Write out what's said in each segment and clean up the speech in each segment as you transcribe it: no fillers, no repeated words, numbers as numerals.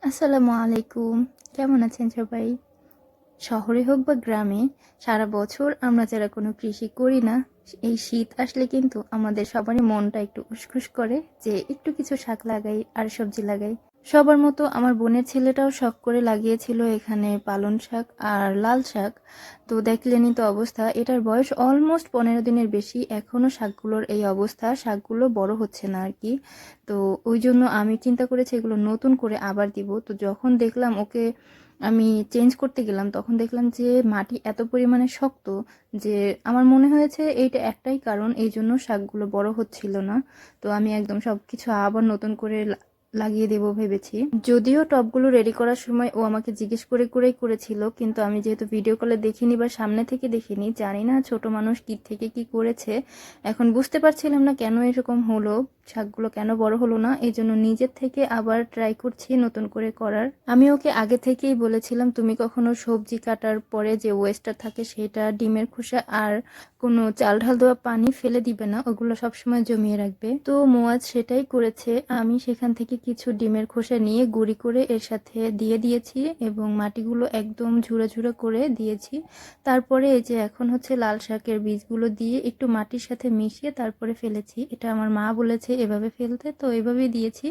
আসসালামু আলাইকুম। কেমন আছেন সবাই? শহরে হোক বা গ্রামে, সারা বছর আমরা যারা কোনো কৃষি করি না, এই শীত আসলে কিন্তু আমাদের সবারই মনটা একটু উসখুস করে যে একটু কিছু শাক লাগাই আর সবজি লাগাই। সবার মতো আমার বোনের ছেলেটাও শখ করে লাগিয়েছিল এখানে পালং শাক আর লাল শাক। তো দেখলেনই তো অবস্থা, এটার বয়স অলমোস্ট 15 দিনের বেশি, এখনো শাকগুলোর এই অবস্থা, শাকগুলো বড় হচ্ছে না আর কি। তো ওই জন্য আমি চিন্তা করেছি এগুলো নতুন করে আবার দিব। তো যখন দেখলাম ওকে আমি চেঞ্জ করতে গেলাম, তখন দেখলাম যে মাটি এত পরিমাণে শক্ত যে আমার মনে হয়েছে এইটা একটাই কারণ এই জন্য শাকগুলো বড় হচ্ছিল না। তো আমি একদম সবকিছু আবার নতুন করে লাগিয়ে দেবো ভেবেছি। যদিও টবগুলো রেডি করার সময় ও আমাকে জিজ্ঞেস করে করেই করেছিল, কিন্তু আমি যেহেতু ভিডিও কলে দেখিনি বা সামনে থেকে দেখিনি, জানি না ছোট মানুষ কি থেকে কি করেছে। এখন বুঝতে পারছিলাম না কেন এরকম হলো, শাকগুলো কেন বড় হলো না, এই জন্য নিজের থেকে আবার ট্রাই করছি নতুন করে করার। আমি ওকে আগে থেকেই বলেছিলাম তুমি কখনো সবজি কাটার পরে যে ওয়েস্টটা থাকে সেটা, ডিমের খোসা আর কোনো চাল ঢাল দেওয়া পানি ফেলে দিবে না, ওগুলো সবসময় জমিয়ে রাখবে। তো মোয়াজ সেটাই করেছে। আমি সেখান থেকে কিছু ডিমের খোসা নিয়ে গুঁড়ি করে এর সাথে দিয়ে দিয়েছি এবং মাটিগুলো একদম ঝুড়ো ঝুড়ো করে দিয়েছি। তারপরে এই যে এখন হচ্ছে লাল শাকের বীজগুলো দিয়ে একটু মাটির সাথে মিশিয়ে তারপরে ফেলেছি। এটা আমার মা বলেছে এভাবে ফেলতে, তো এভাবেই দিয়েছি।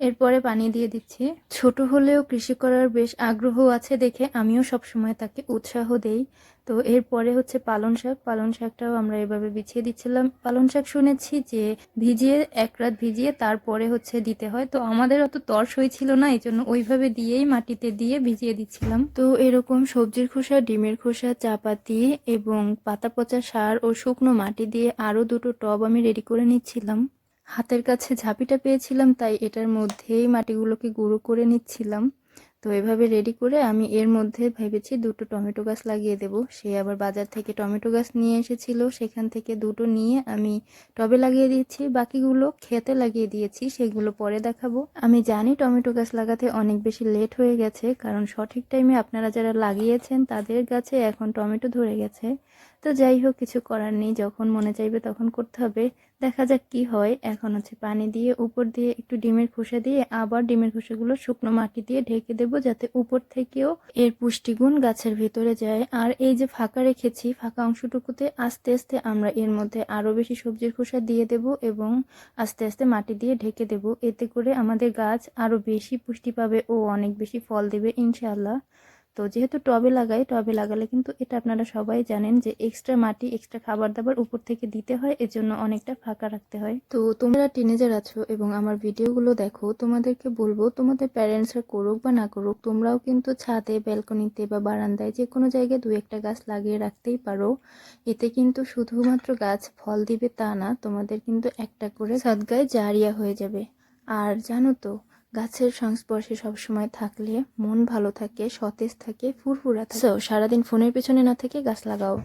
এরপরে পানি দিয়ে দিচ্ছি। ছোট হলেও কৃষি করার বেশ আগ্রহ আছে দেখে আমিও সবসময় তাকে উৎসাহ দেই। তো এরপরে হচ্ছে পালং শাক, পালং শাকটাও আমরা এভাবে বিছিয়ে দিচ্ছিলাম। পালং শাক শুনেছি যে ভিজিয়ে, এক রাত ভিজিয়ে তারপরে হচ্ছে দিতে হয়, তো আমাদের অত তর সই ছিল না, এই জন্য ওইভাবে দিয়েই মাটিতে দিয়ে ভিজিয়ে দিচ্ছিলাম। তো এরকম সবজির খোসা, ডিমের খোসা, চাপাতি এবং পাতা পচা সার ও শুকনো মাটি দিয়ে আরও দুটো টব আমি রেডি করে নিচ্ছিলাম। হাতের কাছে ঝাঁপিটা পেয়েছিলাম, তাই এটার মধ্যেই মাটিগুলোকে গুঁড়ো করে নিচ্ছিলাম। তো এভাবে রেডি করে আমি এর মধ্যে ভেবেছি দুটো টমেটো গাছ লাগিয়ে দেব। সে আবার বাজার থেকে টমেটো গাছ নিয়ে এসেছিল, সেখান থেকে দুটো নিয়ে আমি টবে লাগিয়ে দিয়েছি, বাকিগুলো খেতে লাগিয়ে দিয়েছি, সেগুলো পরে দেখাবো। আমি জানি টমেটো গাছ লাগাতে অনেক বেশি লেট হয়ে গেছে, কারণ সঠিক টাইমে আপনারা যারা লাগিয়েছেন তাদের গাছে এখন টমেটো ধরে গেছে। তো যাই হোক, কিছু করার নেই, যখন মনে চাইবে তখন করতে হবে। দেখা যাক কি হয়। এখন হচ্ছে পানি দিয়ে উপর দিয়ে একটু ডিমের খোসা দিয়ে আবার ডিমের খোসাগুলো শুকনো মাটি দিয়ে ঢেকে দেবো, যাতে উপর থেকেও এর পুষ্টিগুণ গাছের ভেতরে যায়। আর এই যে ফাঁকা রেখেছি, ফাঁকা অংশটুকুতে আস্তে আস্তে আমরা এর মধ্যে আরো বেশি সবজির খোসা দিয়ে দেব এবং আস্তে আস্তে মাটি দিয়ে ঢেকে দেব। এতে করে আমাদের গাছ আরো বেশি পুষ্টি পাবে ও অনেক বেশি ফল দেবে ইনশাআল্লাহ। তো যেহেতু টবে লাগাই, টবে লাগালে কিন্তু এটা আপনারা সবাই জানেন যে এক্সট্রা মাটি, এক্সট্রা খাবার দাবার উপর থেকে দিতে হয়, এজন্য অনেকটা ফাঁকা রাখতে হয়। তো তোমরা টিনেজার আছো এবং আমার ভিডিওগুলো দেখো, তোমাদেরকে বলবো তোমাদের প্যারেন্টসরা করুক বা না করুক, তোমরাও কিন্তু ছাদে, ব্যালকনিতে বা বারান্দায় যে কোনো জায়গায় দু একটা গাছ লাগিয়ে রাখতেই পারো। এতে কিন্তু শুধুমাত্র গাছ ফল দিবে তা না, তোমাদের কিন্তু একটা করে সাদগায়ে জারিয়া হয়ে যাবে। আর জানো তো, গাছের সংস্পর্শে সবসময় থাকলে মন ভালো থাকে, সতেজ থাকে, ফুরফুরা থাকে। সারাদিন ফোনের পেছনে না থেকে গাছ লাগাও।